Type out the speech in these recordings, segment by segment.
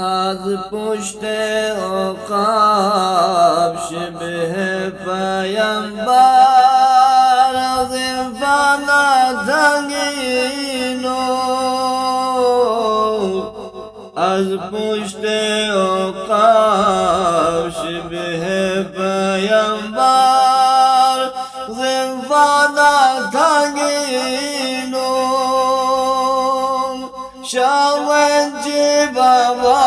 از پشت عقاب شبه پیامبر از فنا تنگینو از پشت عقاب شبه پیامبر زنفانا تنگینو شاونجی بابا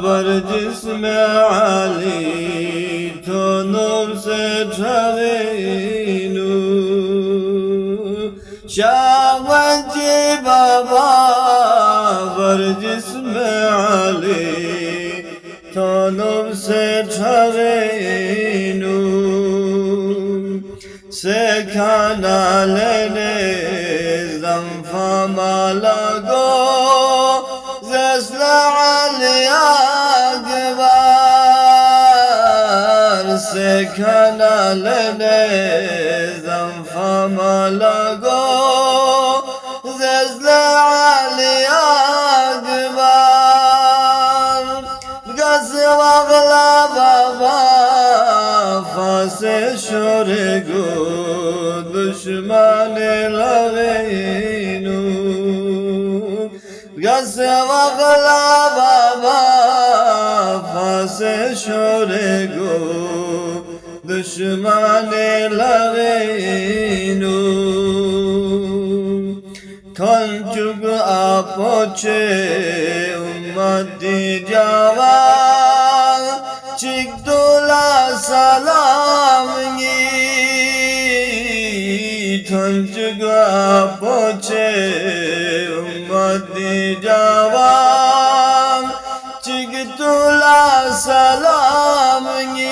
بر جسم علی تو نور سے ٹھوینو شاونجی بابا بر جسم علی تو نور سے ٹھوینو سکھانا لینے زنفا مالگو زسل علی اکبر سکھانا لینے زنفا مالگو زسل علی اکبر گس وغلا بابا فاس شورگو دشمن لغینو گس وغلا بابا فاس شورگو دشمن لغینو کنچگ آپوچه امتی جوان چک دولا سلامگی کنچگ آپوچه امتی جوان چک دولا سلامگی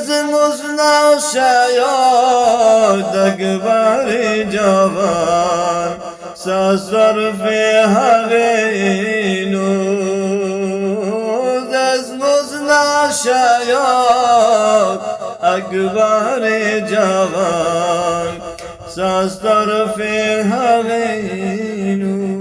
زمزنا شاید اکبر جوان ساسر فی حقینو زمزنا شاید اکبر جوان ساسر فی حقینو